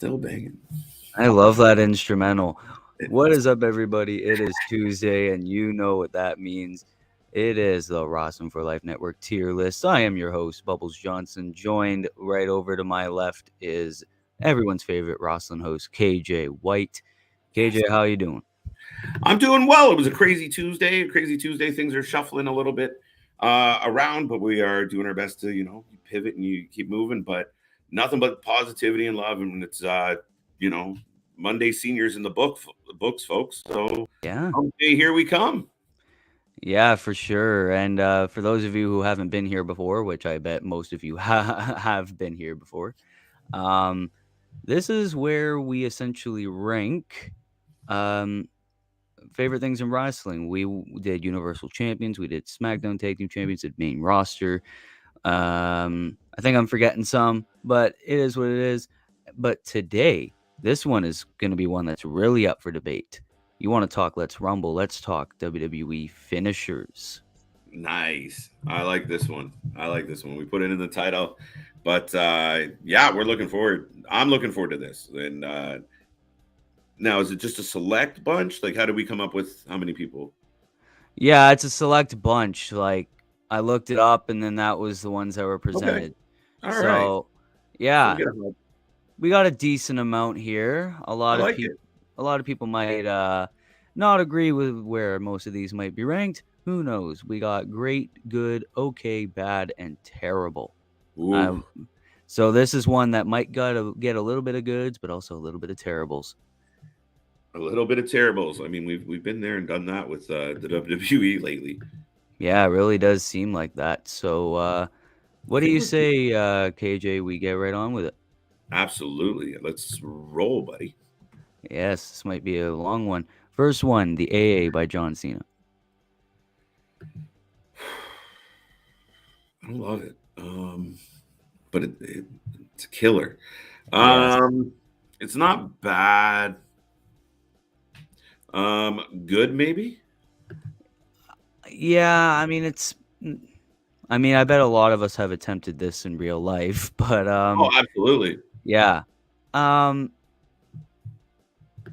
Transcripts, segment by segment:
Still banging. I love that instrumental. What is up, everybody? It is Tuesday, and you know what that means. It is the Wrasslin for Life Network tier list. I am your host, Bubbles Johnson. Joined right over to my left is everyone's favorite Wrasslin host, KJ White. KJ, how you doing? I'm doing well. It was a crazy Tuesday. Things are shuffling a little bit around, but we are doing our best to, pivot and you keep moving. But nothing but positivity and love. And it's, Monday seniors in the books, folks. So Yeah. here we come. Yeah, for sure. And for those of you who haven't been here before, which I bet most of you have been here before, this is where we essentially rank favorite things in wrestling. We did Universal Champions, we did SmackDown Tag Team Champions, did main roster. I think I'm forgetting some, but it is what it is. But today, this one is going to be one that's really up for debate. You want to talk Let's Rumble, let's talk WWE finishers. Nice. I like this one. We put it in the title. But yeah, we're looking forward. I'm looking forward to this. And now, is it just a select bunch? Like, how did we come up with how many people? Yeah, it's a select bunch. Like, I looked it up, and then that was the ones that were presented. All right. So, yeah, we got a decent amount here. A lot of people might not agree with where most of these might be ranked. Who knows? We got great, good, okay, bad, and terrible. So this is one that might get a little bit of goods, but also a little bit of terribles. A little bit of terribles. I mean, we've been there and done that with the WWE lately. Yeah, it really does seem like that. So, what do you say, KJ? We get right on with it. Absolutely. Let's roll, buddy. Yes, this might be a long one. First one, the AA by John Cena. I love it. But it's a killer. Yes. It's not bad. Good maybe? Yeah, I mean I bet a lot of us have attempted this in real life, but Oh, absolutely. Yeah.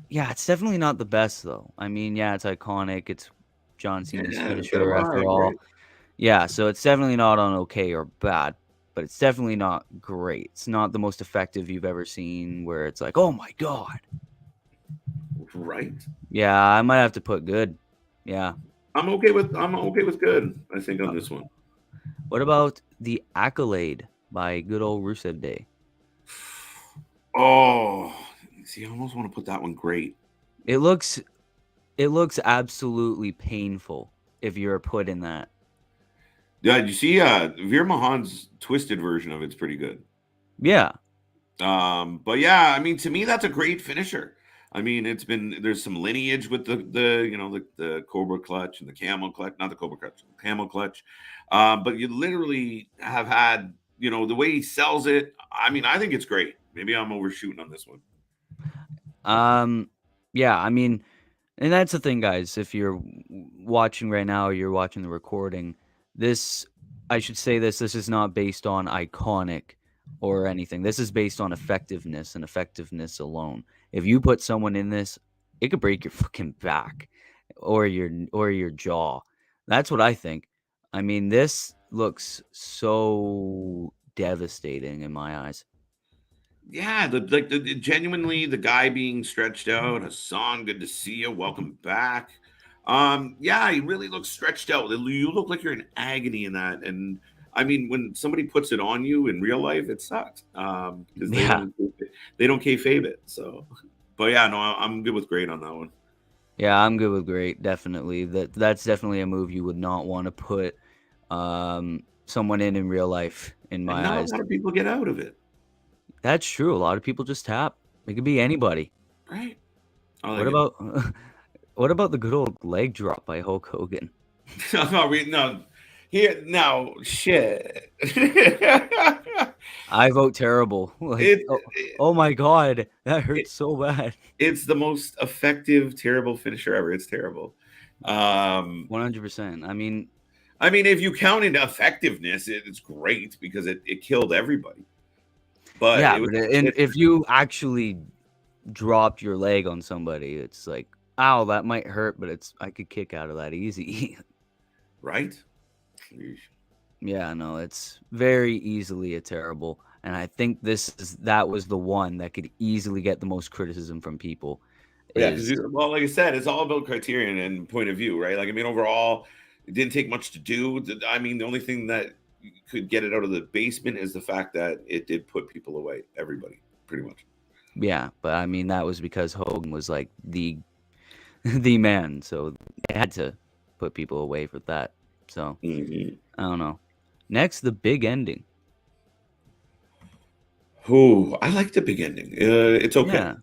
Yeah, it's definitely not the best though. I mean, yeah, it's iconic. It's John Cena's finisher after all. Right? Yeah, so it's definitely not on okay or bad, but it's definitely not great. It's not the most effective you've ever seen where it's like, "Oh my god." Right. Yeah, I might have to put good. Yeah. I'm okay with good, I think, on this one. What about the Accolade by good old Rusev Day? Oh, see, I almost want to put that one great. It looks absolutely painful if you're put in that. Yeah, you see Veer Mahan's twisted version of it's pretty good. Yeah. But yeah, I mean, to me, that's a great finisher. I mean, there's some lineage with the Cobra Clutch and the Camel Clutch, not the Cobra Clutch, Camel Clutch. But you literally have had, the way he sells it. I mean, I think it's great. Maybe I'm overshooting on this one. Yeah, I mean, and that's the thing, guys. If you're watching right now, or you're watching the recording. I should say this is not based on iconic or anything. This is based on effectiveness and effectiveness alone. If you put someone in this, it could break your fucking back or your jaw. That's what I think. I mean, this looks so devastating in my eyes. Yeah, genuinely the guy being stretched out. Hassan, good to see you. Welcome back. Yeah, he really looks stretched out. You look like you're in agony in that. And I mean, when somebody puts it on you in real life, it sucks. Because they don't kayfabe it. So, but yeah, no, I'm good with great on that one. Yeah, I'm good with great. Definitely, that's definitely a move you would not want to put someone in real life. In my eyes, a lot of people get out of it. That's true. A lot of people just tap. It could be anybody. Right. What about the good old leg drop by Hulk Hogan? No, shit. I vote terrible. Like, oh my god, that hurts so bad. It's the most effective, terrible finisher ever. It's terrible. 100%. I mean, if you count into effectiveness, it's great because it killed everybody. but Yeah, it was but a and hit, if you actually dropped your leg on somebody, it's like, ow, that might hurt, but I could kick out of that easy. right? Yeesh. Yeah, no, it's very easily a terrible. And I think that was the one that could easily get the most criticism from people Yeah, because is well, like I said, it's all about criterion and point of view, right? Like I mean, overall, it didn't take much to do. I mean, the only thing that could get it out of the basement is the fact that it did put people away. Everybody, pretty much. yeah, but I mean that was because Hogan was like the the man, so they had to put people away for that. So, Hmm. I don't know. Next, the big ending. Oh, I like the big ending. It's okay. Yeah.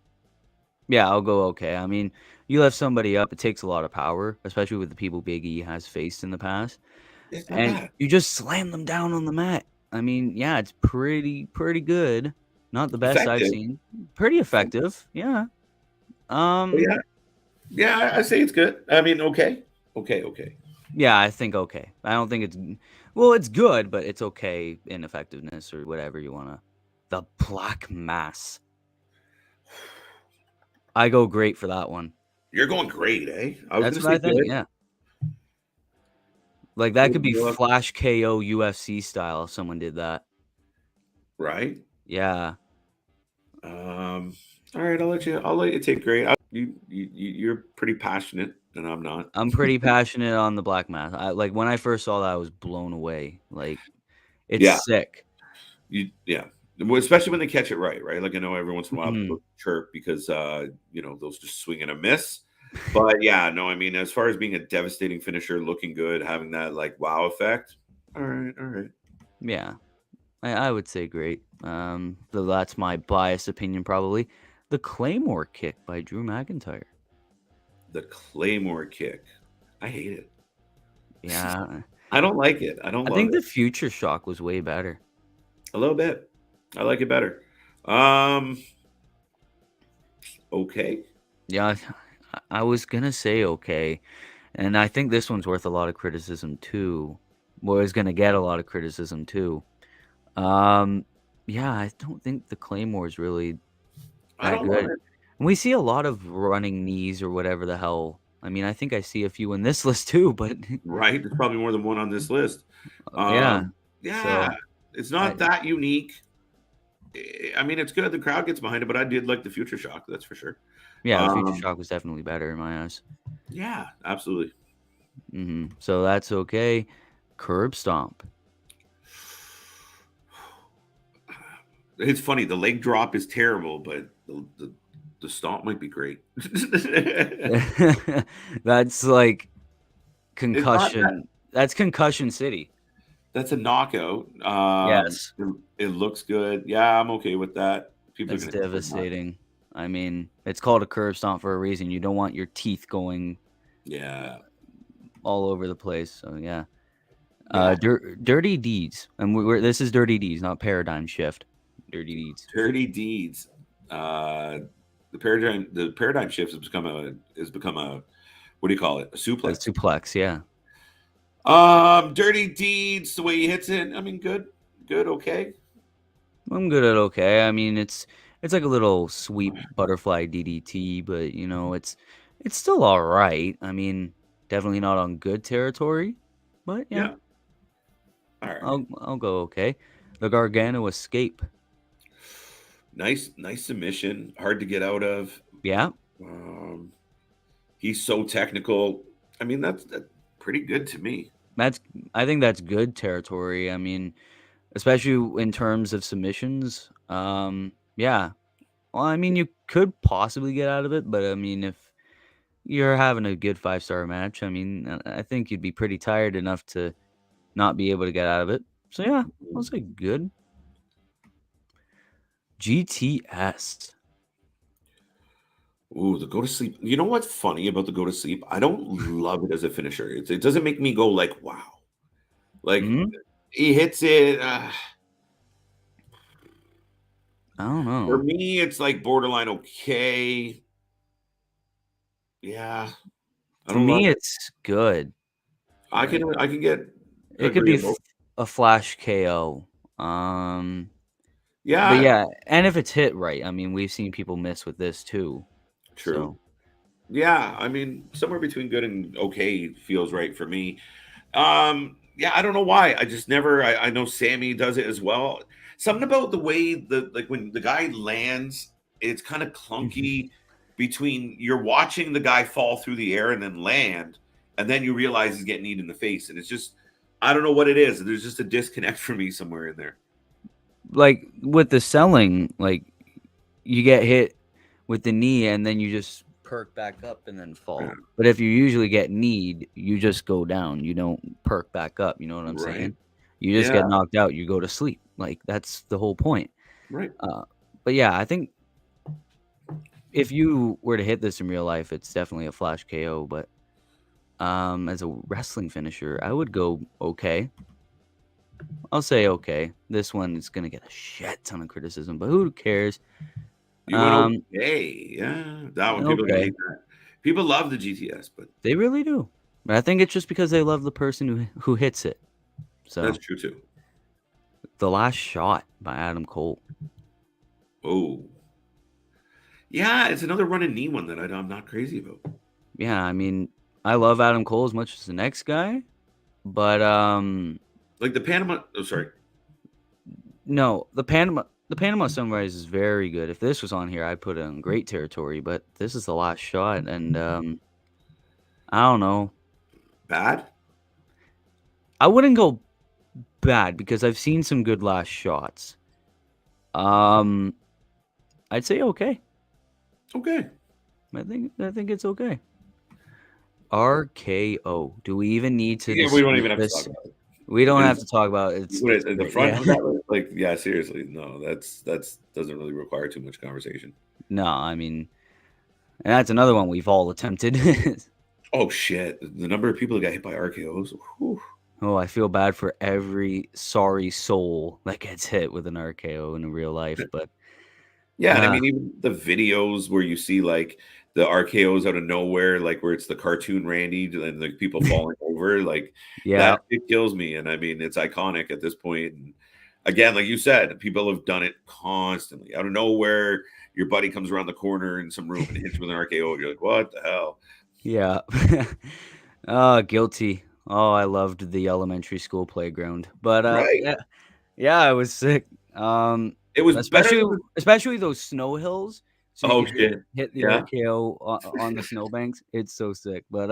Yeah, I'll go okay. I mean, you left somebody up, it takes a lot of power, especially with the people Big E has faced in the past, It's not and bad. you just slam them down on the mat. I mean, yeah, it's pretty good. Not the best I've Effective. seen. Pretty effective. Yeah. But Um, yeah, yeah, I say it's good. I mean, okay, okay, okay. yeah, I think okay. I don't think it's well, it's good, but it's okay in effectiveness or whatever you wanna. The Black Mass. I go great for that one. You're going great, eh? I was That's gonna what say I think, good. yeah. Like, that could Good be look, Flash KO UFC style if someone did that. right? Yeah. All right, I'll let you take great. You're pretty passionate, and I'm not. I'm pretty passionate on the Black Mass. When I first saw that, I was blown away. Like, it's Yeah, sick. yeah. Well, especially when they catch it right, right? Like I know every once in a while Mhm. people chirp because those just swing and a miss. But yeah, no, I mean, as far as being a devastating finisher, looking good, having that like wow effect. All right, all right. Yeah. I would say great. Though that's my biased opinion probably. The Claymore kick by Drew McIntyre. The Claymore kick. I hate it. Yeah. I don't like it. I don't I love think it. the Future Shock was way better. A little bit. I like it better. Um, okay. Yeah, I was gonna say okay, and I think this one's worth a lot of criticism too. Well, it's gonna get a lot of criticism too. Um, yeah, I don't think the Claymore is really I that don't love good. it. And we see a lot of running knees or whatever the hell. I mean, I think I see a few in this list too, but Right? There's probably more than one on this list. yeah. Yeah, So it's I not that unique. I mean, it's good. The crowd gets behind it, but I did like the Future Shock. That's for sure. yeah, the Future Um, Shock was definitely better in my eyes. yeah, absolutely. So that's okay. Curb Stomp. It's funny. The leg drop is terrible, but the stomp might be great. That's like It's not that. concussion. That's concussion city. That's a knockout. Yes, It looks good. Yeah, I'm okay with that. People are that's gonna hate on that. devastating. I mean, it's called a curb stomp for a reason. You don't want your teeth going Yeah, all over the place. So yeah. yeah. Dirty Deeds, and this is Dirty Deeds, not Paradigm Shift. Dirty Deeds. Dirty deeds. Uh, the paradigm shift has become a what do you call it? A A suplex. suplex, yeah. Dirty deeds. The way he hits it. I mean, good, good, okay. I'm good at okay. I mean, it's like a little sweep butterfly DDT, but it's still all right. I mean, definitely not on good territory, but yeah, Yeah. All right. I'll go okay. The Gargano escape. Nice, nice submission. Hard to get out of. Yeah, Um, he's so technical. I mean, that's pretty good to me. that's I think that's good territory. I mean, especially in terms of submissions. Yeah. Well, I mean, you could possibly get out of it, but I mean, if you're having a good 5-star match, I mean, I think you'd be pretty tired enough to not be able to get out of it. So yeah, I'll say good. GTS. Ooh, the go to sleep. You know what's funny about the go to sleep? I don't love it as a finisher. It doesn't make me go like, wow. Like Mhm. he hits it. I don't For know. me, it's like borderline okay. Yeah, I For don't love me, it. it's good. Like I can get it could be agreeable. a flash KO. Um, But Yeah, yeah, and if it's hit right, I mean, we've seen people miss with this too. true. So Yeah, I mean, somewhere between good and okay feels right for me. Yeah, I don't know why. I just never. I know Sammy does it as well. Something about the way the like when the guy lands, it's kind of clunky. Between you're watching the guy fall through the air and then land, and then you realize he's getting kneed in the face, and it's just I don't know what it is. There's just a disconnect for me somewhere in there. like with the selling, like you get hit with the knee and then you just perk back up and then Yeah, fall. But if you usually get kneed, you just go down. You don't perk back up. You know what I'm right. saying? You just Yeah, get knocked out. You go to sleep. Like that's the whole point. right. Uh, but yeah, I think if you were to hit this in real life, it's definitely a flash KO. But as a wrestling finisher, I would go okay. I'll say okay. This one is gonna get a shit ton of criticism, but who cares? You went Um, okay. Yeah, that one people are gonna okay. hate that. People love the GTS, but They really do. But I think it's just because they love the person who hits it. that's So, true too. The Last Shot by Adam Cole. Oh, yeah, it's another run and knee one that I'm not crazy about. Yeah, I mean, I love Adam Cole as much as the next guy, but Like the Panama. Oh, sorry. no, the Panama Sunrise is very good. If this was on here, I'd put it in great territory, but this is The Last Shot and I don't know. Bad. I wouldn't go bad because I've seen some good last shots. Um I'd say okay. Okay. I think it's okay. RKO. Do we even need to Yeah, we don't dispute even have to talk this? about it. We don't It have is to talk about it. what is It's at the great. front Yeah. of that list? Like, yeah, seriously, no, that's doesn't really require too much conversation. No, I mean, and that's another one we've all attempted. Oh shit, the number of people that got hit by RKO's. Whew. Oh, I feel bad for every sorry soul that gets hit with an RKO in real life, but Yeah, and I uh, mean even the videos where you see like the RKO's out of nowhere, like where it's the cartoon Randy and like people falling over, like yeah, that it kills me. And I mean it's iconic at this point. And again, like you said, people have done it constantly out of nowhere. Your buddy comes around the corner in some room and hits you with an RKO. You're like, what the hell? yeah. Guilty. Oh, I loved the elementary school playground, but Right. yeah, yeah, I was sick. It was better Especially than the especially those snow hills, so you oh could shit. hit the Yeah. RKO on the snowbanks. It's so sick. But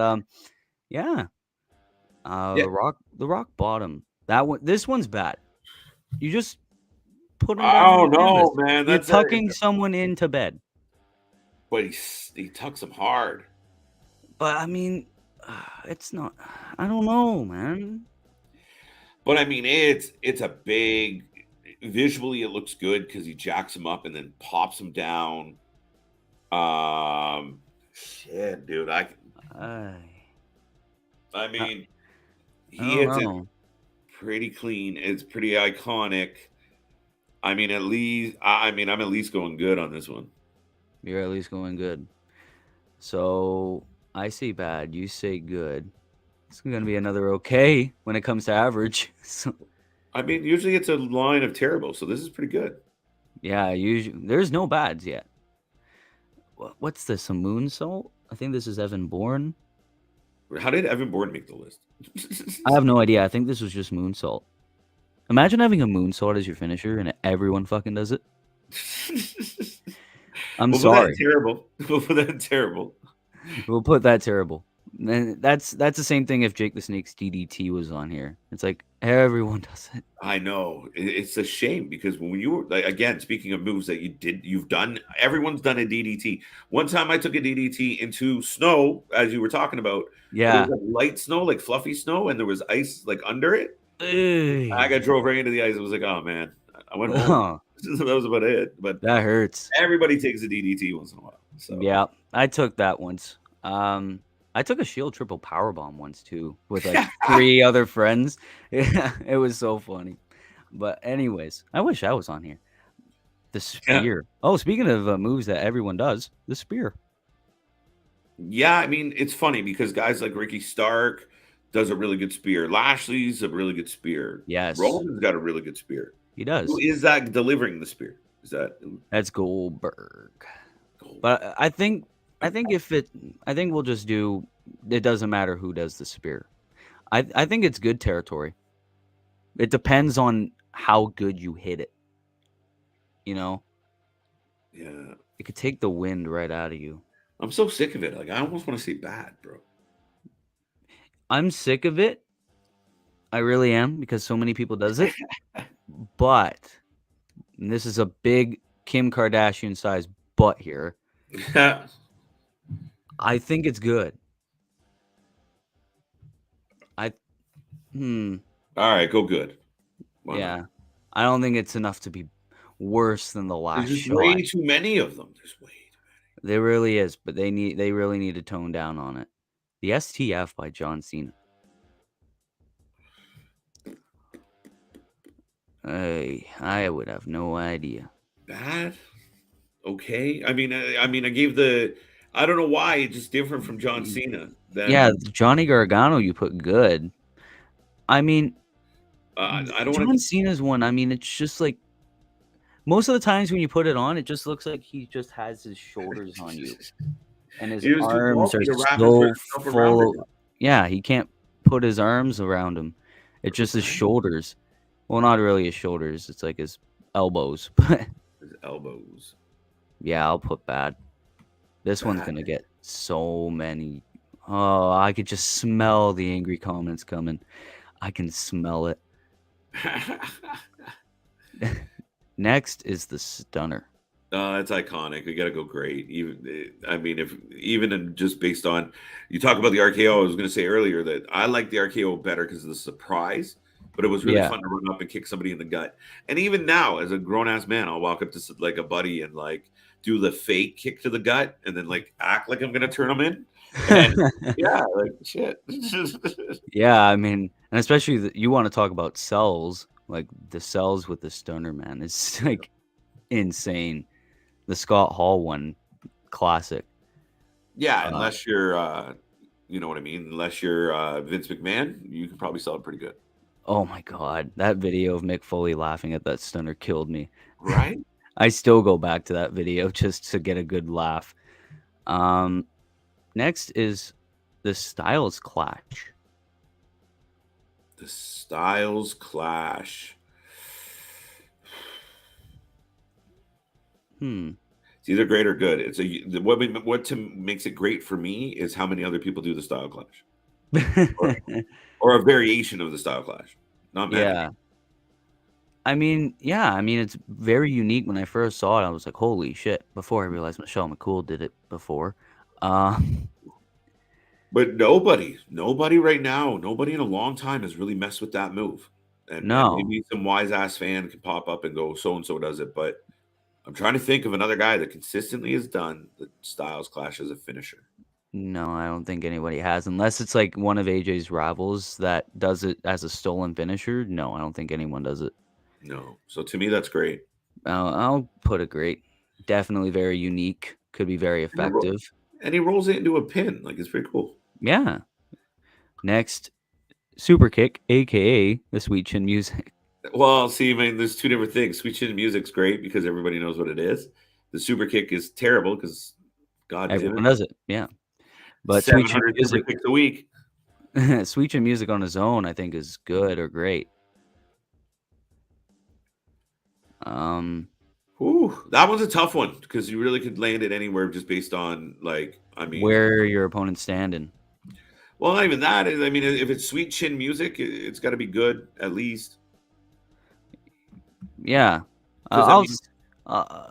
yeah, Yeah. the rock bottom. That one, this one's bad. You just put them down on Oh the canvas. no, man. You're That's it. tucking someone into bed. But he tucks him hard. But I mean, it's not. I don't know, man. But I mean, it's a big visually. It looks good because he jacks him up and then pops him down. Shit, dude. I I I, mean, I he don't hits it know. pretty clean. It's pretty iconic. I mean, at least I mean, I'm at least going good on this one. You're at least going good. So I say bad. You say good. It's gonna be another okay when it comes to average. So I mean, usually it's a line of terrible, so this is pretty good. yeah, usually there's no bads yet. What's this? A moonsault? I think this is Evan Bourne. How did Evan Bourne make the list? I have no idea. I think this was just moonsault. Imagine having a moonsault as your finisher and everyone fucking does it. I'm We'll put that in sorry. terrible. We'll put that in terrible. We'll put that terrible. And that's the same thing if Jake the Snake's DDT was on here. It's like everyone does it. I know it's a shame because when you were like again speaking of moves that you've done, everyone's done a DDT. One time I took a DDT into snow, as you were talking about, but it was Yeah. like light snow, like fluffy snow, and there was ice like under it. I got Ugh. drove right into the ice. I was like, oh man, I went home. That was about it. But That hurts. everybody takes a DDT once in a while. So Yeah, I took that once. I took a shield triple power bomb once too with like three other friends. Yeah, it was so funny. But anyways, I wish I was on here. The yeah, spear. Oh, speaking of moves that everyone does, the spear. yeah. I mean, it's funny because guys like Ricky Stark does a really good spear. Lashley's a really good spear. Yes. Roman's got a really good spear. He Who does. is that delivering the spear? Is that That's Goldberg. Goldberg? But I think if it I think we'll just do it doesn't matter who does the spear. I think it's good territory. It depends on how good you hit it, you know? Yeah. It could take the wind right out of you. I'm so sick of it. Like I almost want to say bad, bro. I'm sick of it. I really am because so many people does it. But and this is a big Kim Kardashian size butt here. I think it's good. I hmm All right, go good. Why not? yeah. I don't think it's enough to be worse than the There's last just shot. way too many of them. There's way There really is, but they really need to tone down on it. The STF by John Cena. I would have no idea. bad. Okay. I gave the. I don't know why it's just different from John Cena. Yeah, Than Johnny Gargano you put good. I mean, I don't want John to. Cena's one, I mean, it's just like most of the times when you put it on, it just looks like he just has his shoulders on you, and his He was too arms are bulky to wrap so himself around full. it. Yeah, he can't put his arms around him. It's just his Right? shoulders. Well, not really his shoulders. It's like his elbows. But His elbows. yeah, I'll put bad. This one's Bad. gonna get so many. Oh, I could just smell the angry comments coming. I can smell it. Next is the stunner. It's iconic. We got to go great. If even just based on you talk about the RKO, I was going to say earlier that I like the RKO better because of the surprise, but it was really Yeah. fun to run up and kick somebody in the gut. And even now, as a grown ass man, I'll walk up to like a buddy and like do the fake kick to the gut, and then like act like I'm going to turn him in. And yeah, like shit. Yeah, I mean, and especially you want to talk about cells, like the cells with the stunner, man. It's like insane. The Scott Hall one, classic. Yeah, Uh, unless you're, you know what I mean. Unless you're Vince McMahon, you can probably sell it pretty good, oh my God, that video of Mick Foley laughing at that stunner killed me. right? I still go back to that video just to get a good laugh. Um, Next is the Styles Clash. The Styles Clash. Hmm. It's either great or good. Makes it great for me is how many other people do the Style Clash, or, or a variation of the Style Clash. Not many. Yeah. I mean, yeah, I mean, it's very unique. When I first saw it, I was like, holy shit, before I realized Michelle McCool did it before. Uh, But nobody right now, nobody in a long time has really messed with that move. And no, maybe some wise ass fan can pop up and go, so and so does it. But I'm trying to think of another guy that consistently has done the Styles Clash as a finisher. no, I don't think anybody has, unless it's like one of AJ's rivals that does it as a stolen finisher. No, I don't think anyone does it. No. So to me, that's great. I'll put it great. Definitely very unique. Could be very And, he ro- effective. and he rolls it into a pin. Like it's pretty cool. Yeah. Next, super kick, aka the sweet chin music. Well, see, I mean, there's two different things. Sweet Chin Music's great because everybody knows what it is. The super kick is terrible because, God damn Everyone it, does it. Yeah. But sweet chin 700 super music, kicks a week. sweet chin music on his own, I think is good or great. Um, Ooh, that one's a tough one because you really could land it anywhere just based on, like, where your opponent's standing. well, not even that. I mean, if it's Sweet Chin Music, it's got to be good at least. Yeah. Because, I'll. Uh,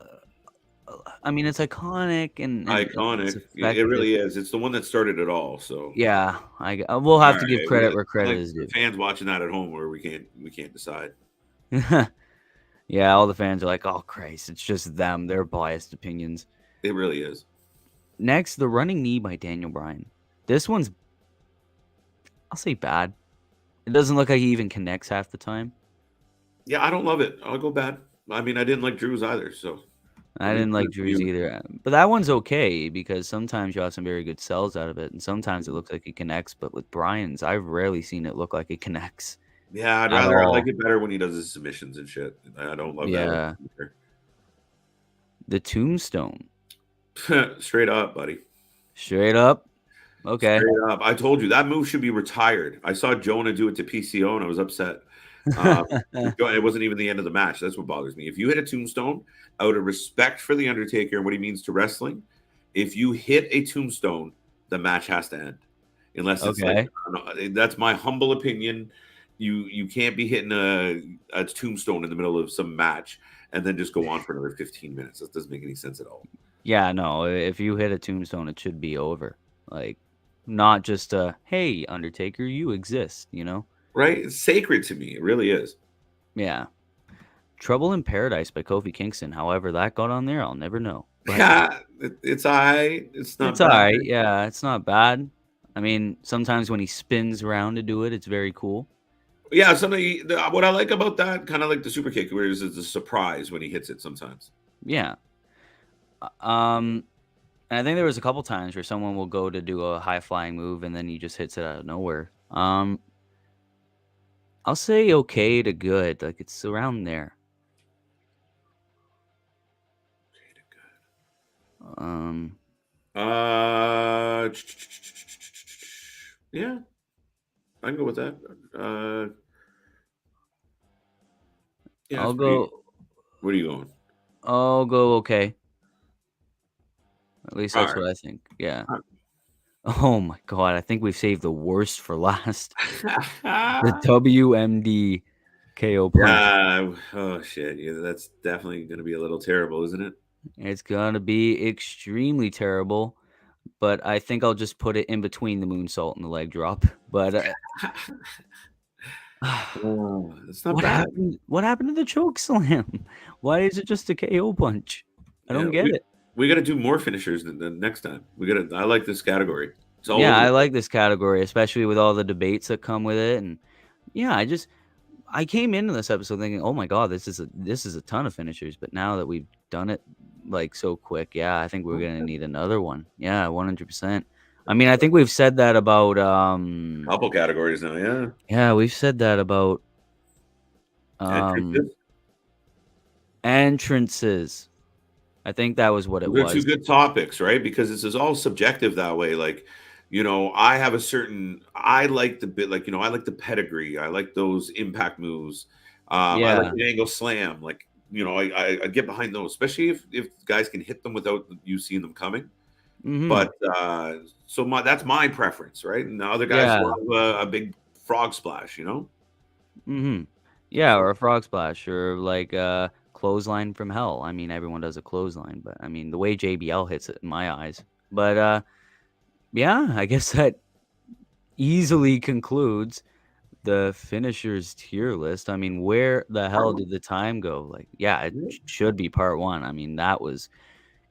I mean, it's iconic and it's iconic. It effective. really is. It's the one that started it all. So, Yeah, I will all have to give right, credit where credit like is the due. fans watching that at home where we can't decide. Yeah, all the fans are like, "Oh Christ, it's just them. Their biased opinions." It really is. Next, the running knee by Daniel Bryan. This one's, I'll say, bad. It doesn't look like he even connects half the time. Yeah, I don't love it. I'll go bad. I mean, I didn't like Drew's either. So I I'm gonna didn't put like it to Drew's you. either, but that one's okay because sometimes you have some very good sells out of it, and sometimes it looks like he connects. But with Bryan's, I've rarely seen it look like it connects. Yeah, at I like all. it better when he does his submissions and shit. I don't love that Yeah. The Tombstone. Straight up, buddy. Straight up. Okay. Straight up. I told you that move should be retired. I saw Jonah do it to PCO and I was upset. It wasn't even the end of the match. That's what bothers me. If you hit a tombstone, out of respect for the Undertaker and what he means to wrestling, if you hit a tombstone, the match has to end. Unless it's like Okay. that's my humble opinion. You can't be hitting a tombstone in the middle of some match and then just go on for another 15 minutes. That doesn't make any sense at all. Yeah, no, if you hit a tombstone, it should be over. Like, not just hey, Undertaker, you exist, you know? Right? It's sacred to me. It really is. Yeah. Trouble in Paradise by Kofi Kingston. However that got on there, I'll never know. But Yeah, it's all right. It's it's not all bad. right. Yeah, it's not bad. I mean, sometimes when he spins around to do it, it's very cool. Yeah, what I like about that, kind of like the super kick, where it's a surprise when he hits it sometimes. Yeah. And I think there was a couple times where someone will go to do a high flying move and then he just hits it out of nowhere. I'll say okay to good. Like it's around there. Um, Uh, yeah, I can go with that. Yeah, I'll it's pretty. go. What are you going? I'll go okay. At least All that's right. what I think. Yeah. Oh my god, I think we've saved the worst for last. The WMD KO punch. Yeah. Oh shit. Yeah, that's definitely going to be a little terrible, isn't it? It's gonna be extremely terrible, but I think I'll just put it in between the moonsault and the leg drop. But Oh, it's not what bad. happened? What happened to the choke slam? Why is it just a KO punch? I Yeah, don't get it. we got to do more finishers the next time. We got to. I like this category. It's all Yeah, over the I place. like this category, especially with all the debates that come with it, and yeah, I came into this episode thinking, "Oh my god, this is a ton of finishers." But now that we've done it like so quick, yeah, I think we're gonna need another one. Yeah, 100%. I mean, I think we've said that about Couple categories now. Yeah. yeah, we've said that about um Entrances. entrances. I think that was what it Those are two was. good topics, right? Because this is all subjective that way. Like, I have a certain. I like the bit, like I like the pedigree. I like those impact moves. I like Yeah. the angle slam. Like, I get behind those, especially if guys can hit them without you seeing them coming. Mhm. But so that's my preference, right? And the other guys Yeah. love a big frog splash. Mhm. Yeah, So or a frog splash or like a clothesline from hell. I mean, everyone does a clothesline, but I mean, the way JBL hits it in my eyes. But yeah, I guess that easily concludes the finishers tier list. I mean, where the hell did the time go? Like, yeah, it should be part 1. I mean, that was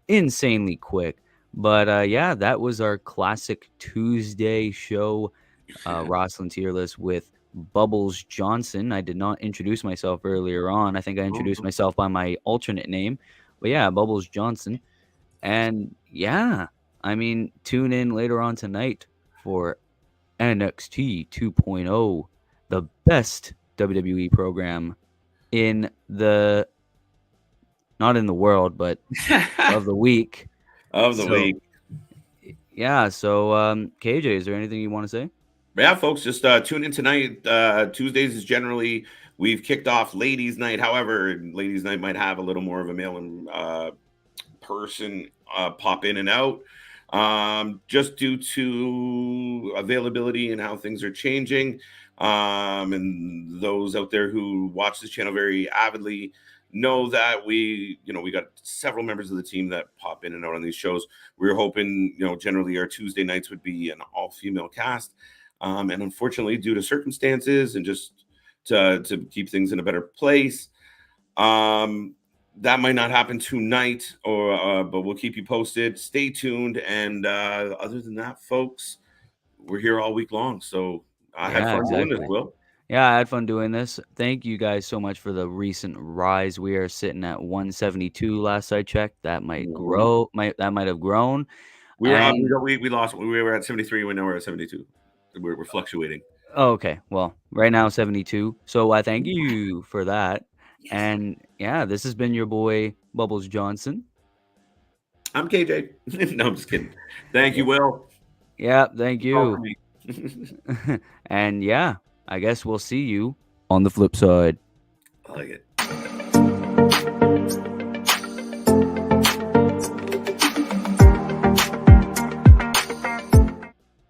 insanely quick. But yeah, that was our classic Tuesday show Wrasslin Tier List with Bubbles Johnson. I did not introduce myself earlier on. I think I introduced myself by my alternate name. But yeah, Bubbles Johnson. And yeah, I mean, tune in later on tonight for NXT 2.0, the best WWE program in the not in the world, but of the week. of the So week. yeah, so KJ, is there anything you want to say? Yeah, folks, just tune in tonight. Tuesdays is generally we've kicked off ladies' night. However, ladies' night might have a little more of a male and person pop in and out, just due to availability and how things are changing. And those out there who watch this channel very avidly know that we got several members of the team that pop in and out on these shows. We were hoping, generally our Tuesday nights would be an all-female cast. And unfortunately, due to circumstances and just to keep things in a better place, that might not happen tonight, but we'll keep you posted. Stay tuned. And other than that, folks, we're here all week long. So I had Yeah, fun doing this, exactly. Will. Yeah, I had fun doing this. Thank you guys so much for the recent rise. We are sitting at 172 last I checked. That might Mhm. grow, that might have grown. We were And we lost. We were at 73. Now we're at 72. We're fluctuating. Oh, okay. Well, right now 72. So I thank Yeah. you for that. Yes, sir. And yeah, this has been your boy Bubbles Johnson. I'm KJ. No, I'm just kidding. Thank Yeah, you, Will. yeah, thank That's all for you. me. And yeah, I guess we'll see you on the flip side. I like it.